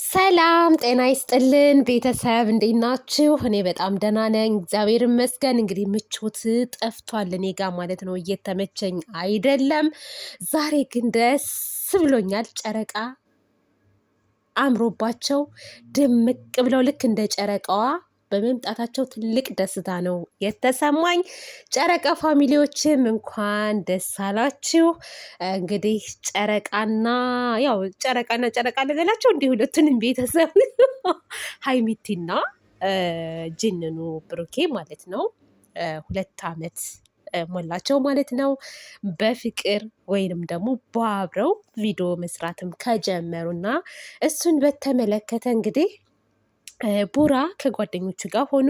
ሰላም ጤና ይስጥልን ቤተሰብ እንዴት ናችሁ? እኔ በጣም ደህና ነኝ፣ እግዚአብሔር ይመስገን። እንግዲህ ምቾት ጠፍቷል እኔ ጋር ማለት ነው፣ እየተመቸኝ አይደለም። ዛሬ ግን ደስ ብሎኛል። ጨረቃ አምሮባቸው ድምቅ ብለው ልክ እንደ ጨረቃዋ በመምጣታቸው ትልቅ ደስታ ነው የተሰማኝ። ጨረቃ ፋሚሊዎችም እንኳን ደስ አላችሁ። እንግዲህ ጨረቃ ልበላቸው እንዲህ ሁለቱንም ቤተሰብ ሀይሚቲና ጅንኑ ብሩኬ ማለት ነው 2 ዓመት ሞላቸው ማለት ነው። በፍቅር ወይንም ደግሞ በአብረው ቪዲዮ መስራትም ከጀመሩና እሱን በተመለከተ እንግዲህ ቡራ ከጓደኞቹ ጋር ሆኖ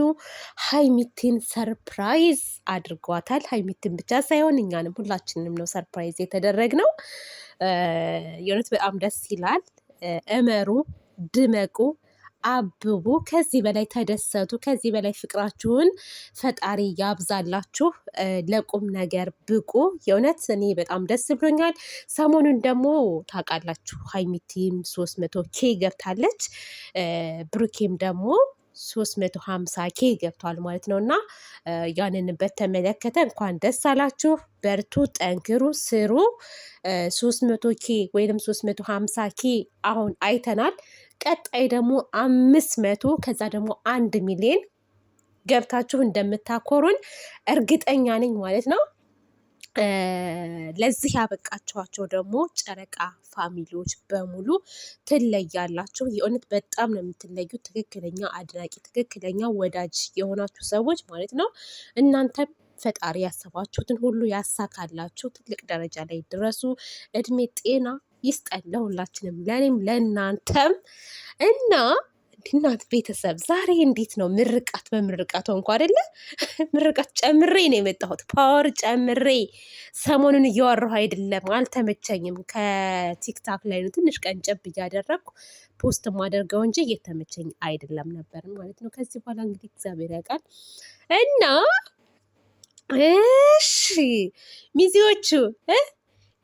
ሀይሚቲን ሰርፕራይዝ አድርጓታል። ሀይሚቲን ብቻ ሳይሆን እኛንም ሁላችንም ነው ሰርፕራይዝ የተደረግነው። የእውነት በጣም ደስ ይላል። እመሩ፣ ድመቁ፣ አብቡ፣ ከዚህ በላይ ተደሰቱ። ከዚህ በላይ ፍቅራችሁን ፈጣሪ ያብዛላችሁ። ለቁም ነገር ብቁ። የእውነት እኔ በጣም ደስ ብሎኛል። ሰሞኑን ደግሞ ታውቃላችሁ ሀይሚቲም 300K ገብታለች፣ ብሩኬም ደግሞ 350K ገብቷል ማለት ነው። እና ያንን በተመለከተ እንኳን ደስ አላችሁ፣ በርቱ፣ ጠንክሩ፣ ስሩ። 300K ወይም 350K አሁን አይተናል። ቀጣይ ደግሞ 500 ከዛ ደግሞ 1 ሚሊዮን ገብታችሁ እንደምታኮሩን እርግጠኛ ነኝ ማለት ነው። ለዚህ ያበቃችኋቸው ደግሞ ጨረቃ ፋሚሊዎች በሙሉ ትለያላችሁ። የእውነት በጣም ነው የምትለዩት። ትክክለኛ አድናቂ፣ ትክክለኛ ወዳጅ የሆናችሁ ሰዎች ማለት ነው። እናንተም ፈጣሪ ያሰባችሁትን ሁሉ ያሳካላችሁ፣ ትልቅ ደረጃ ላይ ድረሱ። እድሜ ጤና ይስጠን ለሁላችንም፣ ለእኔም ለእናንተም እና እናት ቤተሰብ ዛሬ እንዴት ነው ምርቃት በምርቃት እንኳ አይደለ ምርቃት ጨምሬ ነው የመጣሁት፣ ፓወር ጨምሬ። ሰሞኑን እያወራሁ አይደለም፣ አልተመቸኝም። ከቲክታክ ላይ ነው ትንሽ ቀንጨብ እያደረግኩ ፖስት ማደርገው እንጂ እየተመቸኝ አይደለም ነበር ማለት ነው። ከዚህ በኋላ እንግዲህ እግዚአብሔር ያውቃል። እና እሺ ሚዜዎቹ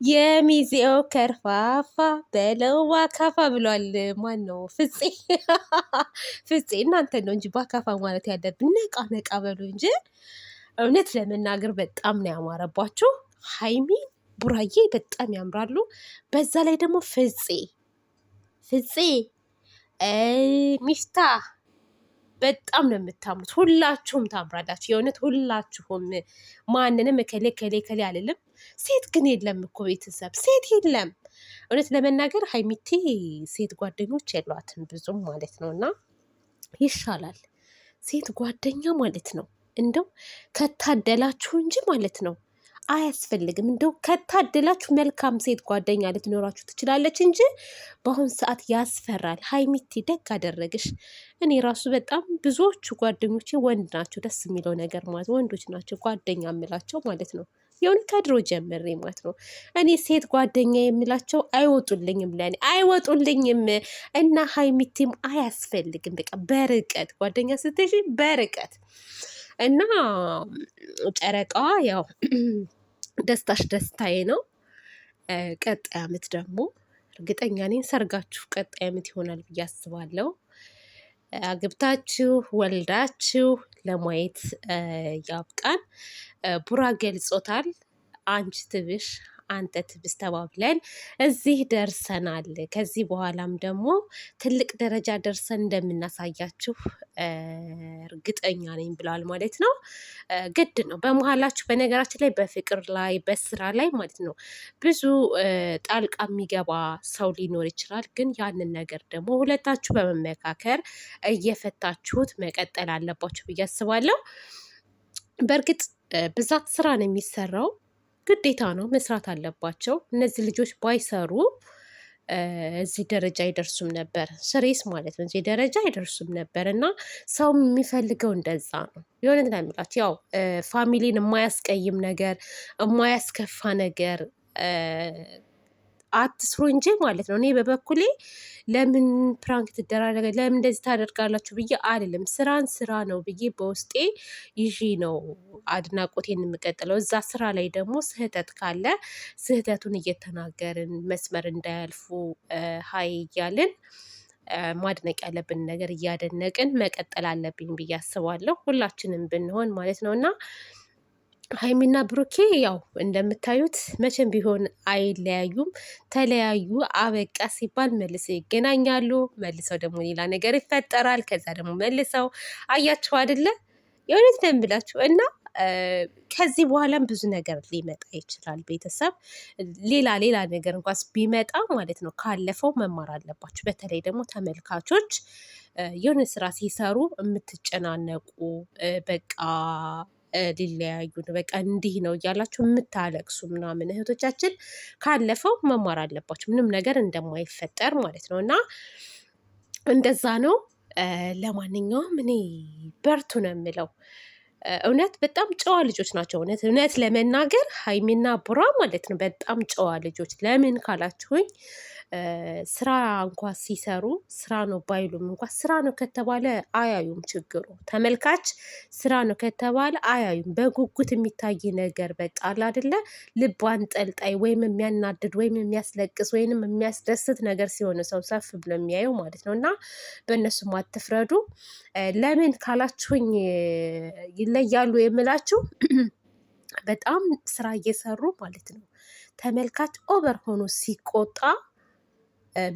የሚዜው ከርፋፋ በለው ዋካፋ ብሏል። ማን ነው? ፍፄ ፍፄ እናንተ ነው እንጂ ባካፋ ማለት ያለብን። ነቃ ነቃ በሉ እንጂ። እውነት ለመናገር በጣም ነው ያማረባችሁ። ሀይሚ ቡራዬ በጣም ያምራሉ። በዛ ላይ ደግሞ ፍፄ ሚፍታ በጣም ነው የምታምሩት። ሁላችሁም ታምራላችሁ። የእውነት ሁላችሁም። ማንንም እከሌ ከሌ ከሌ አልልም። ሴት ግን የለም እኮ ቤተሰብ፣ ሴት የለም። እውነት ለመናገር ሀይሚቲ ሴት ጓደኞች የሏትም ብዙም ማለት ነው። እና ይሻላል ሴት ጓደኛ ማለት ነው። እንደው ከታደላችሁ እንጂ ማለት ነው አያስፈልግም። እንደው ከታደላችሁ መልካም ሴት ጓደኛ ልትኖራችሁ ትችላለች እንጂ በአሁን ሰዓት ያስፈራል። ሀይሚቲ ደግ አደረግሽ። እኔ ራሱ በጣም ብዙዎቹ ጓደኞቼ ወንድ ናቸው። ደስ የሚለው ነገር ማለት ወንዶች ናቸው ጓደኛ የምላቸው ማለት ነው። የሆነ ከድሮ ጀምሬ ማለት ነው። እኔ ሴት ጓደኛ የምላቸው አይወጡልኝም፣ ለእኔ አይወጡልኝም። እና ሀይሚቲም አያስፈልግም። በቃ በርቀት ጓደኛ ስትሽ በርቀት እና ጨረቃዋ ያው ደስታሽ ደስታዬ ነው። ቀጣይ ዓመት ደግሞ እርግጠኛ ነኝ ሰርጋችሁ ቀጣይ ዓመት ይሆናል ብዬ አስባለሁ። አግብታችሁ ወልዳችሁ ለማየት ያብቃን። ቡራ ገልጾታል። አንቺ ትብሽ አንተ ትብስ ተባብለን እዚህ ደርሰናል። ከዚህ በኋላም ደግሞ ትልቅ ደረጃ ደርሰን እንደምናሳያችሁ እርግጠኛ ነኝ ብለዋል ማለት ነው። ግድ ነው በመሀላችሁ። በነገራችን ላይ በፍቅር ላይ በስራ ላይ ማለት ነው ብዙ ጣልቃ የሚገባ ሰው ሊኖር ይችላል። ግን ያንን ነገር ደግሞ ሁለታችሁ በመመካከር እየፈታችሁት መቀጠል አለባችሁ ብዬ አስባለሁ። በእርግጥ ብዛት ስራ ነው የሚሰራው፣ ግዴታ ነው መስራት አለባቸው። እነዚህ ልጆች ባይሰሩ እዚህ ደረጃ አይደርሱም ነበር። ስሬስ ማለት ነው እዚህ ደረጃ አይደርሱም ነበር። እና ሰው የሚፈልገው እንደዛ ነው። የሆነ ለሚላችሁ ያው ፋሚሊን የማያስቀይም ነገር፣ የማያስከፋ ነገር አትስሩ እንጂ ማለት ነው። እኔ በበኩሌ ለምን ፕራንክ ትደራረገ ለምን እንደዚህ ታደርጋላችሁ ብዬ አልልም። ስራን ስራ ነው ብዬ በውስጤ ይዤ ነው አድናቆቴን የምቀጥለው። እዛ ስራ ላይ ደግሞ ስህተት ካለ ስህተቱን እየተናገርን መስመር እንዳያልፉ ሀይ እያልን ማድነቅ ያለብን ነገር እያደነቅን መቀጠል አለብኝ ብዬ አስባለሁ። ሁላችንም ብንሆን ማለት ነው እና ሀይሚና ብሩኬ ያው እንደምታዩት መቼም ቢሆን አይለያዩም። ተለያዩ አበቃ ሲባል መልሰው ይገናኛሉ። መልሰው ደግሞ ሌላ ነገር ይፈጠራል። ከዛ ደግሞ መልሰው አያችሁ አይደለ? የእውነት ነው የምላችሁ እና ከዚህ በኋላም ብዙ ነገር ሊመጣ ይችላል። ቤተሰብ ሌላ ነገር እንኳስ ቢመጣ ማለት ነው ካለፈው መማር አለባችሁ። በተለይ ደግሞ ተመልካቾች የሆነ ስራ ሲሰሩ የምትጨናነቁ በቃ ሊለያዩ በቃ እንዲህ ነው እያላችሁ የምታለቅሱ ምናምን እህቶቻችን ካለፈው መማር አለባችሁ። ምንም ነገር እንደማይፈጠር ማለት ነው እና እንደዛ ነው። ለማንኛውም እኔ በርቱ ነው የምለው። እውነት በጣም ጨዋ ልጆች ናቸው። እውነት ለመናገር ሀይሚና ቡራ ማለት ነው በጣም ጨዋ ልጆች። ለምን ካላችሁኝ ስራ እንኳ ሲሰሩ ስራ ነው ባይሉም እንኳ ስራ ነው ከተባለ አያዩም። ችግሩ ተመልካች ስራ ነው ከተባለ አያዩም። በጉጉት የሚታይ ነገር በቃ አለ አይደለ? ልብ አንጠልጣይ ወይም የሚያናድድ ወይም የሚያስለቅስ ወይንም የሚያስደስት ነገር ሲሆን ሰው ሰፍ ብሎ የሚያየው ማለት ነው እና በእነሱም አትፍረዱ። ለምን ካላችሁኝ ይለያሉ የምላችሁ በጣም ስራ እየሰሩ ማለት ነው ተመልካች ኦቨር ሆኖ ሲቆጣ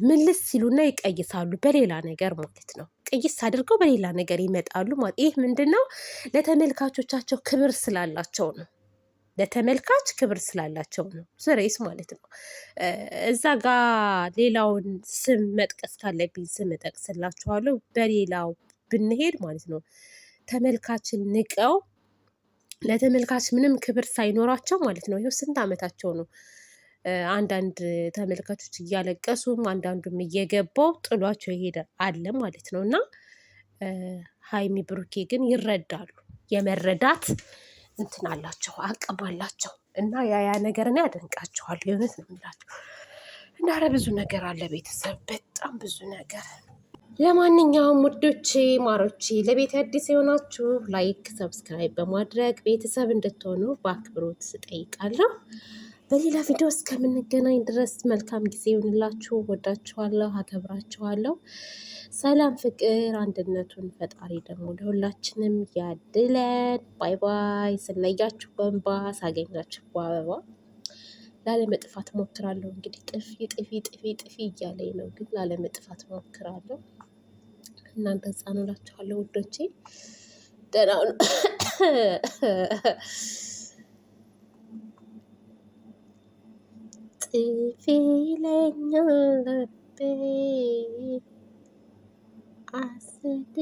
ምልስ ሲሉና ይቀይሳሉ በሌላ ነገር ማለት ነው። ቅይስ አድርገው በሌላ ነገር ይመጣሉ ማለት ይህ ምንድን ነው? ለተመልካቾቻቸው ክብር ስላላቸው ነው። ለተመልካች ክብር ስላላቸው ነው። ስሬስ ማለት ነው። እዛ ጋር ሌላውን ስም መጥቀስ ካለብኝ ስም እጠቅስላችኋለሁ። በሌላው ብንሄድ ማለት ነው ተመልካችን ንቀው ለተመልካች ምንም ክብር ሳይኖራቸው ማለት ነው። ይኸው ስንት ዓመታቸው ነው። አንዳንድ ተመልካቾች እያለቀሱም አንዳንዱም እየገባው ጥሏቸው ይሄደ አለ ማለት ነው እና ሀይሚ ብሩኬ ግን ይረዳሉ። የመረዳት እንትን አላቸው፣ አቅም አላቸው እና ያ ነገር እኔ ያደንቃቸዋል። የእውነት ነው የምላቸው እና ኧረ ብዙ ነገር አለ ቤተሰብ፣ በጣም ብዙ ነገር። ለማንኛውም ውዶቼ ማሮቼ ለቤት አዲስ የሆናችሁ ላይክ፣ ሰብስክራይብ በማድረግ ቤተሰብ እንድትሆኑ በአክብሮት እጠይቃለሁ። በሌላ ቪዲዮ እስከምንገናኝ ድረስ መልካም ጊዜ ይሁንላችሁ። ወዳችኋለሁ፣ አከብራችኋለሁ። ሰላም፣ ፍቅር፣ አንድነቱን ፈጣሪ ደግሞ ለሁላችንም ያድለን። ባይ ባይ። ስለያችሁ በእንባ ሳገኛችሁ በአበባ ላለመጥፋት ሞክራለሁ። እንግዲህ ጥፊ እያለኝ ነው፣ ግን ላለመጥፋት ሞክራለሁ። እናንተ ህፃኑላችኋለሁ ውዶቼ፣ ደህና ሁኑ። ጥፊ ይለኛል ልቤ አስድደ